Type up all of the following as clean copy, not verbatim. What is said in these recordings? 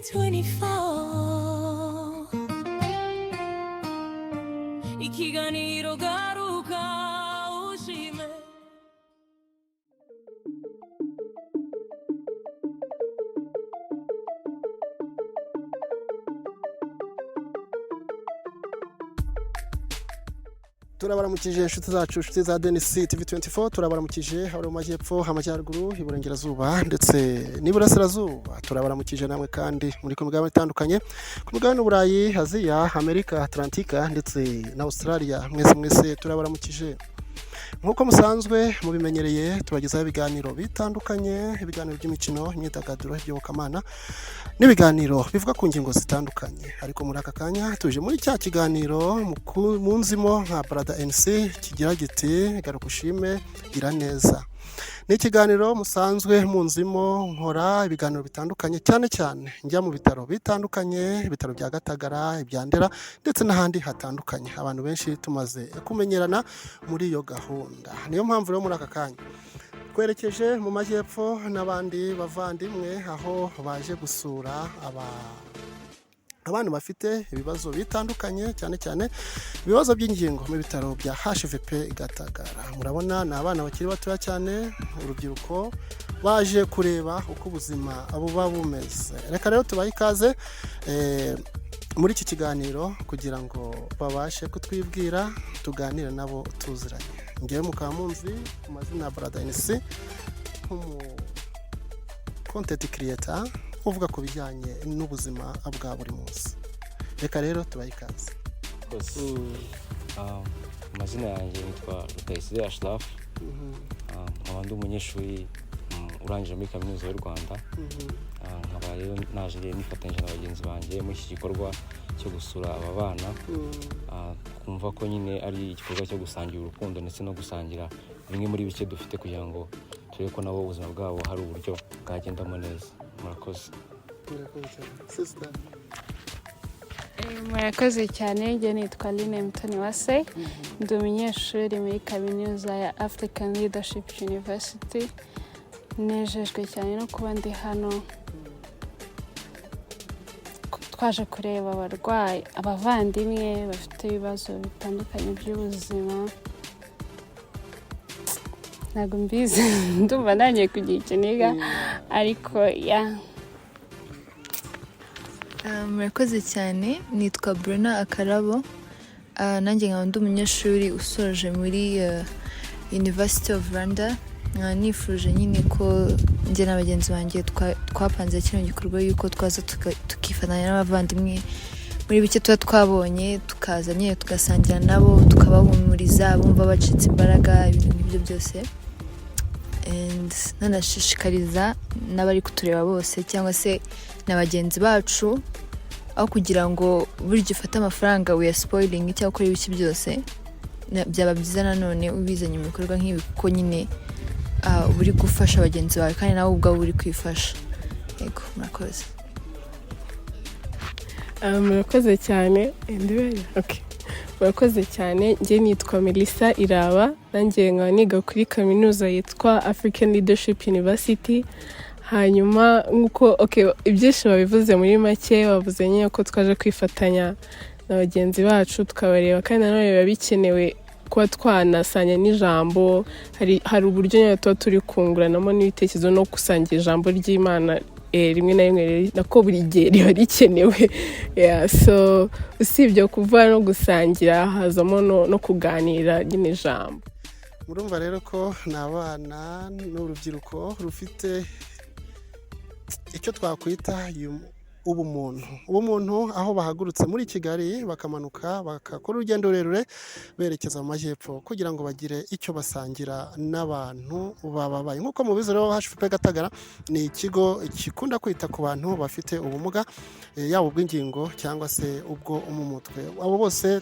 24 ikiganiro garuka ushime turabaramukije inshuti zacu inshuti za Denis TV24 turabaramukije hari mu majyepfo amajyaruguru iburengerazuba ndetse n'iburasirazuba turabaramukije namwe kandi muri ku migabane itandukanye ku migabane Burayi Aziya Amerika Atlantika ndetse na Australia mwese turabaramukije nkuko musanzwe mubimenyereye tubagezaho ibiganiro bitandukanye ibiganiro by'imikino imyidagaduro by'ubukamana n'ibiganiro bivuga ku ngingo zitandukanye ariko muri aka kanya tuje muri cya kiganiro mu nzimo nka Brother NC kigira giti garuka ushime gira neza ni ikiganiro musanzwe mu nzimo nkora ibiganiro bitandukanye cyane njya mu bitaro bitandukanye ibitaro bya Gatagara ibya Ndera ndetse n'ahandi hatandukanye abantu benshi tumaze kumenyerana muri iyo gahunda niyo mpamvu rero muri aka kanya twerekeje mu majyepfo n'abandi bavandimwe aho baje gusura abantu bafite ibibazo bitandukanye cyane ibibazo by'ingingo mu bitaro bya HVP Gatagara murabona ni abana bakiri batoya cyane urubyiruko baje kureba uko ubuzima buba bumeze reka rero tubahe ikaze muri iki kiganiro kugira ngo babashe kutwibwira tuganire nabo tuziranye ngewe mukamunzi ku mazina ya Brother NC nk'umu content creator uvuga ku bijyanye n'ubuzima bwa buri munsi reka rero tubahe ikaze amazina yanjye nitwa Rutayisire Ashraf nkaba ndi umunyeshuri urangije muri kaminuza y'u Rwanda nkaba rero naje nifatanyije na bagenzi banjye muri iki gikorwa cyo gusura aba bana kumva ko nyine ari igikorwa cyo gusangira urukundo ndetse no gusangira bimwe muri bike dufite kugira ngo turebe ko nabo ubuzima bwabo hari uburyo bwagendamo neza murakoze murakoze cyane njye nitwa Line Mutoniwase ndi umunyeshuri muri kaminuza ya African Leadership University nejejwe cyane no kuba ndi hano twaje kureba abarwayi abavandimwe bafite ibibazo bitandukanye by'ubuzima ntabwo mbizi ndumva nanjye kugira icyo niga ariko murakoze cyane nitwa Bruna Akarabo nanjye nkaba ndi umunyeshuri usoje muri University of Rwanda nifuje nyine ko njye na bagenzi banjye twapanze kino gikorwa yuko twaza tukifatanya n'abavandimwe muri bike tuba twabonye tukaza nyine tugasangira nabo tukabahumuriza bumva bacitse imbaraga ibintu nk'ibyo byose nanashishikariza n'abari kutureba bose cyangwa se na bagenzi bacu aho kugira ngo buri gihe ufate amafaranga spoiling cyangwa ukora ibiki byose byaba byiza nanone ubizanye mu bikorwa nk'ibi kuko nyine uri gufasha bagenzi bawe kandi nawe ubwawe uri kwifasha yego murakoze murakoze cyane murakoze cyane njye nitwa Melissa Iraba nanjye nkaba niga kuri kaminuza yitwa African Leadership University hanyuma nkuko ibyinshi babivuze muri make bavuze nyine ko twaje kwifatanya na bagenzi bacu tukabareba kandi nanone biba bikenewe kuba twanasanya n'ijambo hari uburyo nyine tuba turi kunguranamo n'ibitekerezo no gusangira ijambo ry'Imana rimwe na rimwe nako buri gihe riba rikenewe so usibye kuvuga no gusangira hazamo no kuganira nyine ijambo murumva rero ko ni abana n'urubyiruko rufite icyo twakwita ubumuntu aho bahagurutse muri Kigali bakamanuka bakakora urugendo rurerure berekeza mu majyepfo kugira ngo bagire icyo basangira n'abantu bababaye nk'uko mubizi rero HVP Gatagara ni ikigo gikunda kwita ku bantu bafite ubumuga yaba ubw'ingingo cyangwa se ubwo mu mutwe abo bose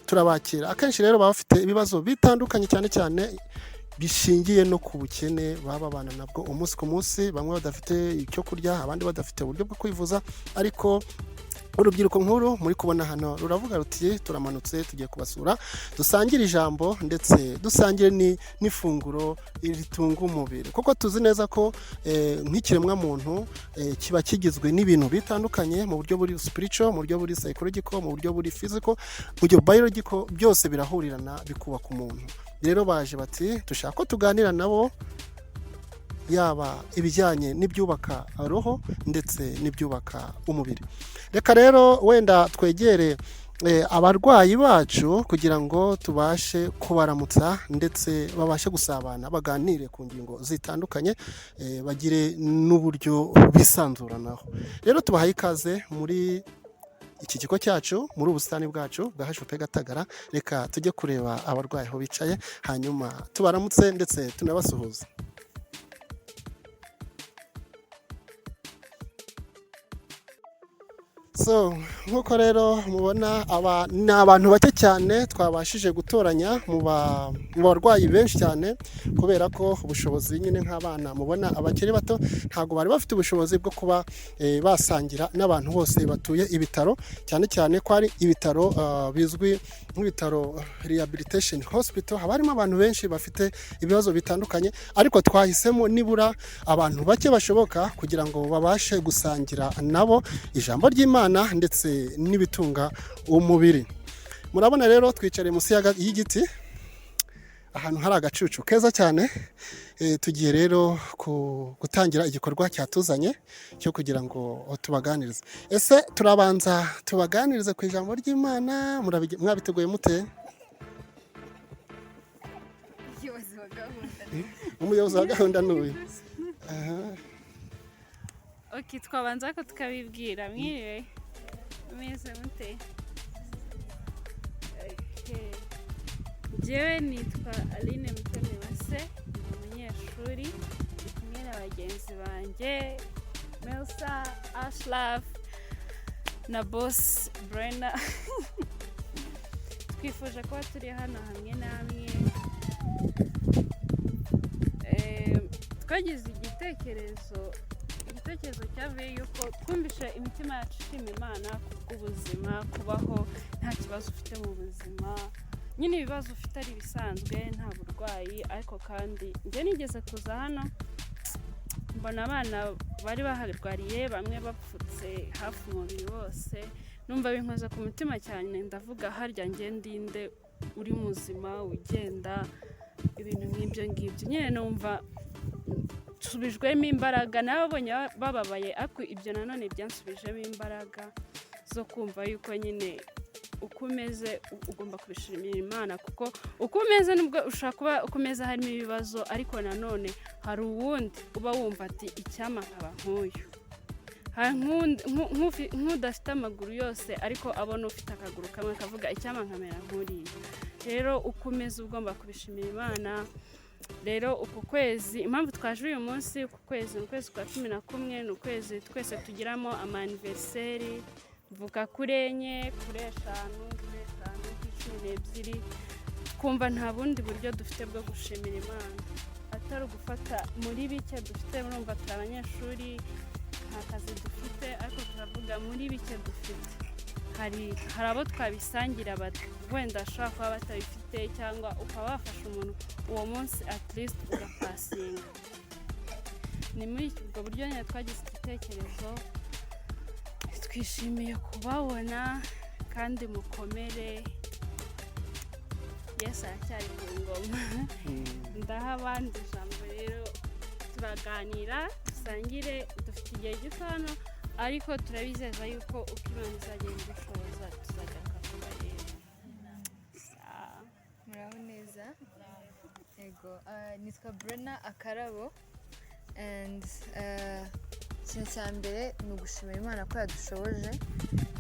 turabakira akenshi rero baba bafite ibibazo bitandukanye cyane bishingiye no ku bukene baba bana nabwo umunsi ku munsi bamwe badafite icyo kurya abandi badafite uburyo bwo kwivuza ariko urubyiruko nkuru muri kubona hano ruravuga ruti turamanutse tugiye kubasura dusangire ijambo ndetse dusangire n'ifunguro ritunga umubiri kuko tuzi neza ko nk'ikiremwa muntu kiba kigizwe n'ibintu bitandukanye mu buryo buri spiritual mu buryo buri psychological mu buryo buri physical mu buryo biological byose birahurirana bikubaka umuntu rero baje bati dushaka ko tuganira nabo yaba ibijyanye n'ibyubaka roho ndetse n'ibyubaka umubiri reka rero wenda twegere abarwayi bacu kugira ngo tubashe kubaramutsa ndetse babashe gusabana baganire ku ngingo zitandukanye bagire n'uburyo bisanzuranaho rero tubahaye ikaze muri iki kigo cyacu muri ubusitani bwacu bwa HVP Gatagara reka tujye kureba abarwayi aho bicaye hanyuma tubaramutse ndetse tunabasuhuza nk'uko rero mubona aba ni abantu bake cyane twabashije gutoranya mu barwayi benshi cyane kubera ko ubushobozi nyine nk'abana mubona abakiri bato ntabwo bari bafite ubushobozi bwo kuba basangira n'abantu bose batuye ibitaro cyane cyane ko ari ibitaro bizwi nk'ibitaro rehabilitation hospital haba harimo abantu benshi bafite ibibazo bitandukanye ariko twahisemo nibura abantu bake bashoboka kugira ngo babashe gusangira nabo ijambo ry'Imana ndetse n'ibitunga umubiri murabona rero twicare munsi y'igiti ahantu hari agacucu keza cyane tugiye rero gutangira igikorwa cyatuzanye cyo kugira ngo tubaganirize ese turabanza tubaganirize ku ijambo ry'Imana mwabiteguye mute umuyobozi wa gahunda n'uyu twabanza ko tukabibwira mwiriwe meze mute njyewe nitwa Aline Mutoniwase umunyeshuri ndi kumwe na bagenzi banjye Melsa Ashraf na boss Brenna twifuje kuba turi hano hamwe namwe twagize igitekerezo cyavuye yuko twumvishe imitima yacu ishima Imana kubw'ubuzima kubaho nta kibazo ufite mu buzima nyine ibibazo ufite ari bisanzwe nta burwayi ariko kandi njye nigeze kuza hano mbona abana bari baharwariye bamwe bapfutse hafi umubiri wose numva binkoza ku mutima cyane ndavuga harya njye ndinde uri muzima ugenda ibintu nk'ibyo ngibyo nyine numva nsubijwemo imbaraga n'ababonye bababaye ariko ibyo nanone byansubijemo imbaraga zo kumva yuko nyine uko umeze ugomba kubishimira Imana kuko uko umeze nubwo ushobora kuba uko umeze harimo ibibazo ariko nanone hari uwundi uba wumva ati icyama nkaba nk'uyu nk'udafite amaguru yose ariko abona ufite akaguru kamwe akavuga icyama nkamera nk'uriya rero uko umeze ugomba kubishimira Imana rero uku kwezi impamvu twaje uyu munsi uku kwezi ni ukwezi kwa 11 ni ukwezi twese tugiramo amaniverseri mvuka kuri 4 kuri 5 kuri 12 twumva nta bundi buryo dufite bwo gushimira Imana atari ugufata muri bike dufite urumva turi abanyeshuri nta kazi dufite ariko turavuga muri bike dufite hari abo twabisangira wenda ashobora kuba batabifite cyangwa ukaba wafasha umuntu uwo munsi at least ugapasinga ni muri ubwo buryo nyine twagize igitekerezo twishimiye kubabona kandi mukomere Yesu aracyari ku ngoma ndaha abandi ijambo rero turaganira dusangire dufite igihe gito hano ariko turabizeza yuko uko Imana izagenda idushoboza tuzajya kuba rero muraho neza yego nitwa Brenna Akarabo and ikintu cya mbere ni ugushimira Imana ko yadushoboje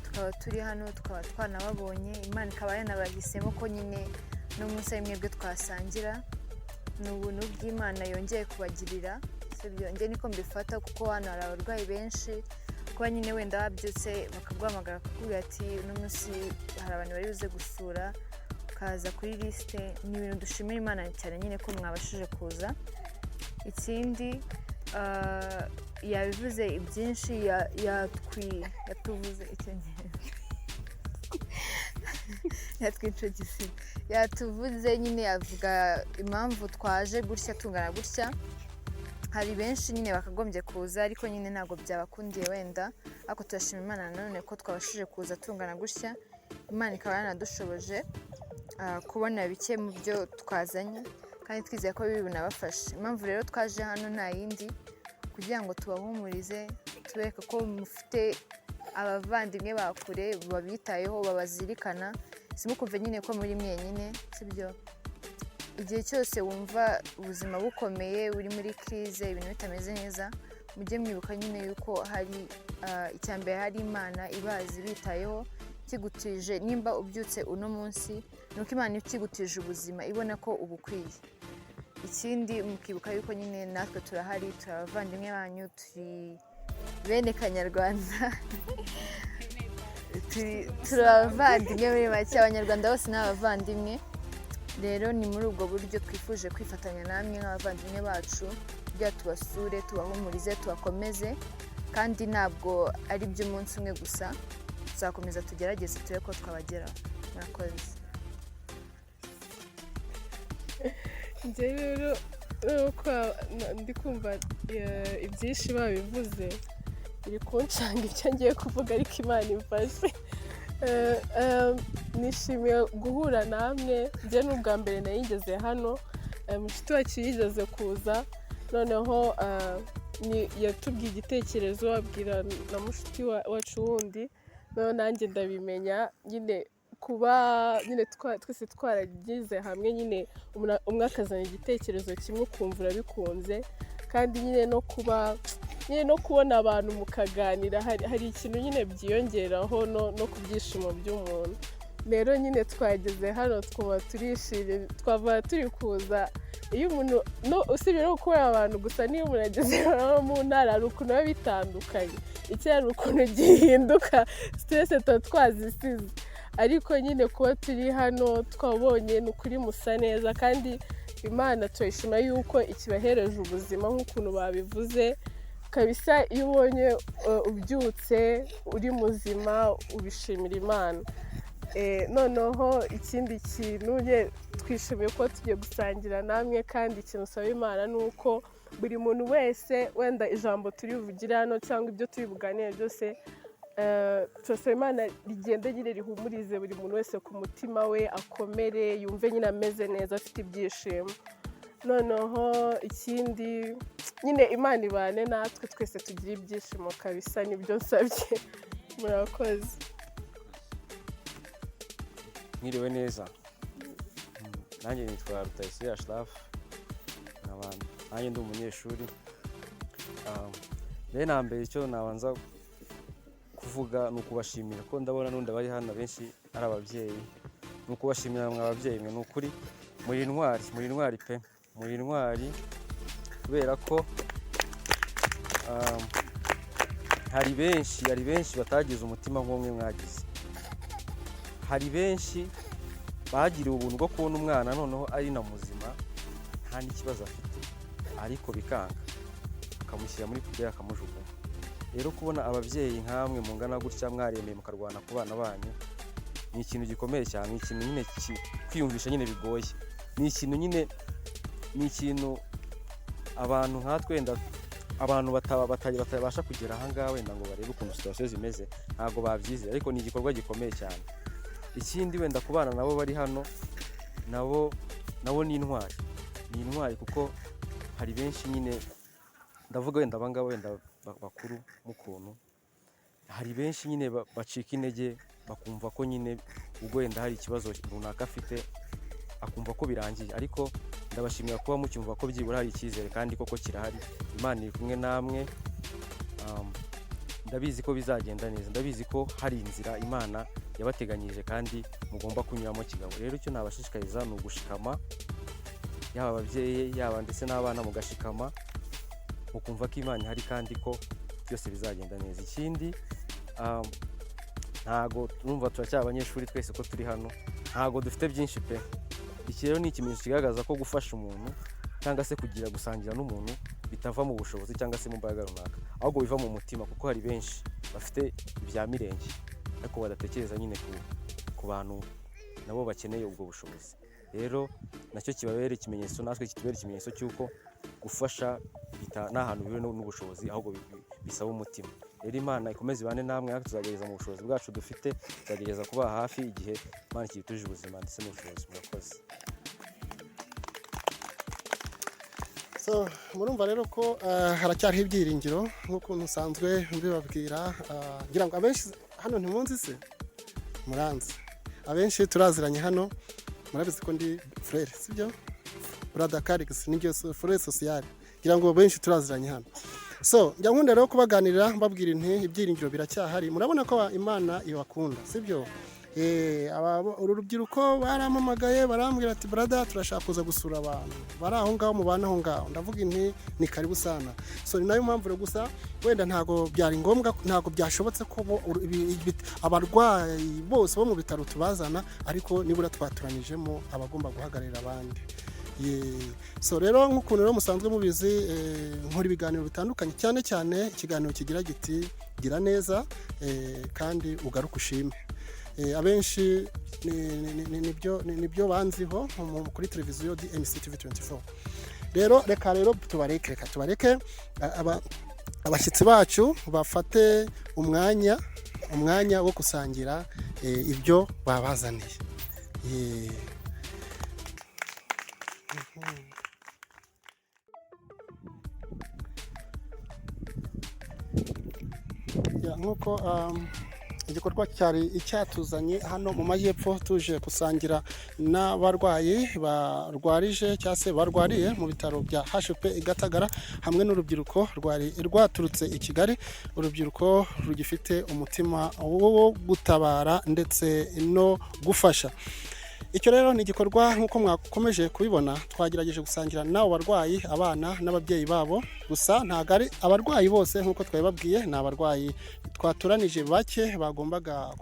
tukaba turi hano tukaba twanababonye Imana ikaba yanabahisemo ko nyine n'umunsi ari mwebwe twasangira ni ubuntu bw'Imana yongeye kubagirira njye niko mbifata kuko hano hari abarwayi benshi kuba nyine wenda babyutse bakaguhamagara bakakubwira ati uno munsi hari abantu bari buze gusura ukaza kuri lisite ni ibintu dushimira Imana cyane nyine ko mwabashije kuza ikindi yabivuze ibyinshi yatuvuze icyongereza yatwicogisiye yatuvuze nyine yavuga impamvu twaje gutya tungana gutya. Hari benshi nyine bakagombye kuza ariko nyine ntabwo byabakundiye wenda, ariko turashima Imana nanone ko twabashije kuza tungana gutya. Imana ikaba yanadushoboje kubona bike mu byo twazanye kandi twizeye ko biri bunabafashe. Impamvu rero twaje hano nta yindi, kugira ngo tubahumurize tubereke ko mufite abavandimwe bakure babitayeho babazirikana, simukumve nyine ko muri mwenyine, sibyo? Igihe cyose wumva ubuzima bukomeye uri muri crise ibintu bitameze neza, mujye mwibuka nyine yuko hari icyambere hari Imana ibazi bitayeho kigutije. Nimba ubyutse uno munsi nuko Imana ikigutije ubuzima ibona ko ubukwiye. Ikindi mukibuka yuko nyine natwe turahari, turabavandimwe banyu, turi bene Kanyarwanda turabavandimwe muri make, Abanyarwanda bose ni abavandimwe. Rero ni muri ubwo buryo twifuje kwifatanya namwe nk'abavandimwe bacu kugira tubasure, tubahumurize, tubakomeze, kandi ntabwo ari by'umunsi umwe gusa, tuzakomeza tugerageze turebe ko twabageraho. Murakoze. njye rero uko ndi kumva ibyinshi babivuze biri kuncanga icyo ngiye kuvuga, ariko Imana imfashe. Nishimiye guhura namwe. Njye ni ubwa mbere nayigeze hano, mushiki wacu yigeze kuza, noneho yatubwiye igitekerezo abwira na mushiki wacu wundi, noneho nanjye ndabimenya nyine kuba nyine twese twaragize hamwe, nyine umwe akazana igitekerezo kimwe ukumva urabikunze, kandi nyine no kubona abantu mukaganira hari ikintu nyine byiyongeraho no ku byishimo by'umuntu. Rero nyine twageze hano twuba turishimye, twavuga turi kuza. Iyo umuntu usibye no kubona abantu gusa, niyo umuntu ageze mu ntara hari ukuntu biba bitandukanye, icyo hari ukuntu gihinduka, stress tuba twazisize, ariko nyine kuba turi hano twabonye ni ukuri musa neza, kandi Imana turayishima yuko ikibahereje ubuzima nk'ukuntu babivuze kabisa. Iyo ubonye ubyutse uri muzima ubishimira Imana. Noneho ikindi kintu twishimiye ko tugiye gusangira namwe, kandi ikintu usaba Imana ni uko buri muntu wese wenda ijambo turi buvugire hano cyangwa ibyo turi buganire byose, turasaba Imana rigende nyine rihumurize buri muntu wese ku mutima we, akomere, yumve nyine ameze neza, afite ibyishimo. Noneho ikindi nyine Imana ibane natwe, twese tugire ibyishimo kabisa, nibyo nsabye. Murakoze. Mwiriwe neza. Nanjye nitwa Rutayisire Ashraf, nanjye ndi umunyeshuri. Mbere na mbere icyo nabanza kuvuga ni ukubashimira ko ndabona n'undi bari hano benshi ari ababyeyi. Ni ukubashimira mwe ababyeyi, mwe ni ukuri muri intwari pe, muri intwari, kubera ko hari benshi batagize umutima nk'umwe mwagize. Hari benshi bagiriwe ubuntu bwo kubona umwana noneho ari na muzima nta n'ikibazo afite, ariko bikanga, akamushyira muri puberi akamujugunya. Rero kubona ababyeyi nkamwe mungana gutya mwaremeye mukarwana ku bana banyu ni ikintu gikomeye cyane, ni ikintu nyine kwiyumvisha nyine bigoye, ni ikintu abantu nkatwe wenda abantu batabasha kugera ahangaha wenda ngo barebe ukuntu situation zimeze, ntabwo babyizera, ariko ni igikorwa gikomeye cyane. Ikindi wenda ku bana nabo bari hano, nabo ni intwari kuko hari benshi nyine, ndavuga wenda abangaba wenda bakuru mukuntu, hari benshi nyine bacika intege, bakumva ko nyine ubwo wenda hari ikibazo runaka afite akumva ko birangiye, ariko ndabashimira kuba mucyumva ko byibura hari icyizere kandi koko kirahari. Imana iri kumwe namwe, ndabizi ko bizagenda neza, ndabizi ko hari inzira Imana yabateganyije kandi mugomba kunyuramo kigabo. Rero icyo nabashishikariza ni ugushikama, yaba ababyeyi yaba ndetse n'abana mugashikama, mukumva ko Imana ihari kandi ko byose bizagenda neza. Ikindi ntago numva turacyari abanyeshuri twese ko turi hano, ntago dufite byinshi pe. Iki rero ni ikimenyetso kigaragaza ko gufasha umuntu cyangwa se kugira gusangira n'umuntu bitava mu bushobozi cyangwa se mu mbaraga runaka, ahubwo biva mu mutima, kuko hari benshi bafite ibya mirenge ariko badatekereza nyine ku bantu nabo bakeneye ubwo bushobozi. Rero nacyo kibabera ikimenyetso, natwe kitubera ikimenyetso cy'uko gufasha nta hantu biwe n'ubushobozi, ahubwo bisaba umutima. Rero Imana ikomeze ibane namwe, natwe tuzagerageza mu bushobozi bwacu dufite, tuzagerageza kuba hafi igihe Imana ikituje ubuzima ndetse n'ubushobozi. Murakoze. Murumva rero ko haracyariho ibyiringiro nk'ukuntu usanzwe mbibabwira. Ngira ngo abenshi hano ntimunzi se, muranzi, abenshi turaziranye hano, murabizi ko ndi frere, sibyo? Brother Carix nibyo frere social, ngira ngo benshi turaziranye hano. Njya nkunda rero kubaganirira mbabwira inti ibyiringiro biracyahari. Murabona ko Imana ibakunda, sibyo? Uru rubyiruko baramamagaye barambwira ati brother turashaka kuza gusura abantu bari aho ngaho mubana aho ngaho. Ndavuga inti ni karibu sana. Ni nayo mpamvu rero gusa wenda ntago byari ngombwa, ntago byashobotse ko abarwayi bose bo mu bitaro tubazana, ariko nibura twaturanijemo abagomba guhagararira abandi. Rero nk'ukuntu rero musanzwe mubizi, nkora ibiganiro bitandukanye, cyane cyane ikiganiro kigira giti gira neza kandi ugaruke ushime. Abenshi nibyo banziho kuri televiziyo DNC TV24. Rero reka tubareke abashyitsi bacu bafate umwanya wo gusangira ibyo babazaniye. Nk'uko igikorwa cyari icyatuzanye hano mu majyepfo, tuje gusangira n'abarwayi barwarije cyangwa se barwariye mu bitaro bya HP Gatagara, hamwe n'urubyiruko rwari rwaturutse i Kigali, urubyiruko rugifite umutima wo gutabara ndetse no gufasha. Icyo rero ni igikorwa nk'uko mwakomeje kubibona, twagerageje gusangira n'abo barwayi, abana n'ababyeyi babo. Gusa ntabwo ari abarwayi bose nk'uko twabibabwiye, ni abarwayi twaturanije bake bagombaga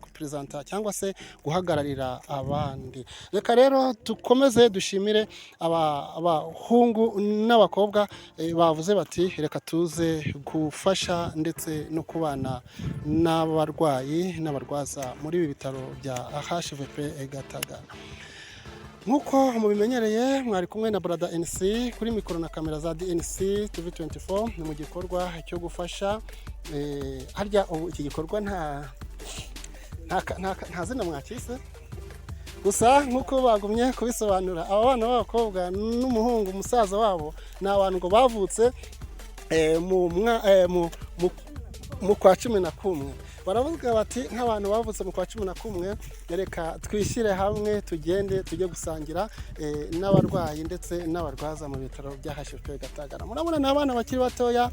kuperezanta cyangwa se guhagararira abandi. Reka rero dukomeze dushimire abahungu n'abakobwa bavuze bati reka tuze gufasha ndetse no kubana n'abarwayi n'abarwaza muri ibi bitaro bya HVP Gatagara. Nk'uko mubimenyereye, mwari kumwe na Brother NC kuri mikoro na kamera za DNC TV24. ni mu gikorwa cyo gufasha. Harya iki gikorwa nta zina mwakise, gusa nk'uko bagumye kubisobanura, aba bana b'abakobwa n'umuhungu umusaza wabo ni abantu ngo bavutse mu kwa 11. Baravuga bati nk'abantu bavutse mu kwa 11, reka twishyire hamwe tugende tujye gusangira n'abarwayi ndetse n'abarwaza mu bitaro bya HVP Gatagara. Murabona ni abana bakiri batoya,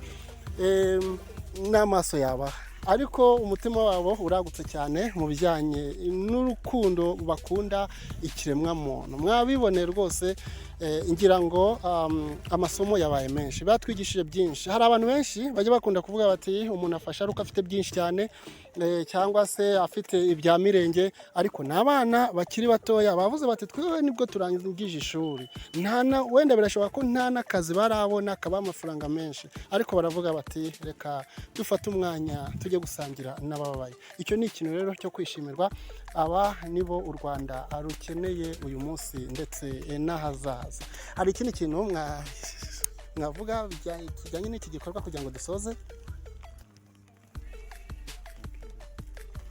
n'amaso yaba, ariko umutima wabo uragutse cyane mu bijyanye n'urukundo bakunda ikiremwa muntu. Mwabibone rwose, ngira ngo amasomo yabaye menshi, batwigishije byinshi. Hari abantu benshi bajya bakunda kuvuga bati umuntu afasha aruko afite byinshi cyane cyangwa se afite ibya mirenge, ariko n'abana bakiri batoya bavuze bati twe nibwo turangije ishuri, wenda birashoboka ko nta n'akazi barabona kaba amafaranga menshi, ariko baravuga bati reka dufate umwanya tujye gusangira n'ababaye. Icyo ni ikintu rero cyo kwishimirwa. Aba nibo u Rwanda rukeneye uyu munsi ndetse n'ahazaza. Hari ikindi kintu mwavuga kijyanye n'iki gikorwa kugira ngo dusoze?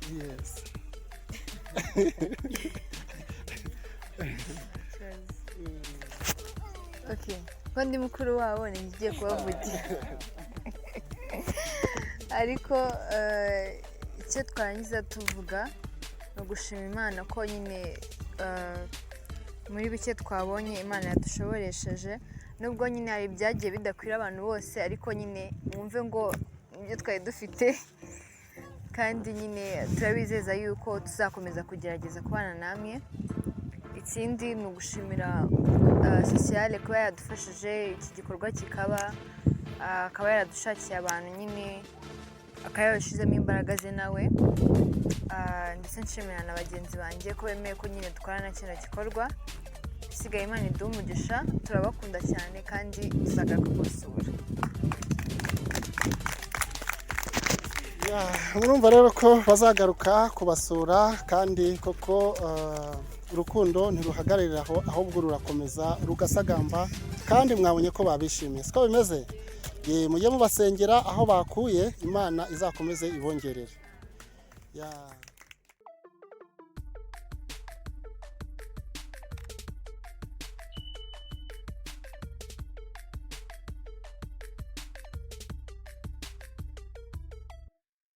Yes. Okay, ko ndi mukuru wabo ngiye kubavugira. Ariko icyo twarangiza tuvuga no gushima Imana ko nyine muri bike twabonye Imana yadushoboresheje, nubwo nyine hari byagiye bidakwira abantu bose, ariko nyine mwumve ngo ibyo twari dufite, kandi nyine turabizeza yuko tuzakomeza kugerageza kubana namwe. Ikindi ni ugushimira sociale kuba yadufashije iki gikorwa kikaba, akaba yaradushakiye abantu nyine, akaba yabashizemo imbaraga ze nawe. Ndetse nshimira na bagenzi banjye ko bemeye ko nyine dukorana kino gikorwa. igisigaye Imana iduhe umugisha turabakunda cyane kandi tuzagaruka kubasura. murumva rero ko bazagaruka kubasura kandi koko urukundo ntiruhagararira aho ahubwo rurakomeza rugasagamba kandi mwabonye ko babishimiye siko bimeze mujye mubasengera aho bakuye Imana izakomeze ibongerere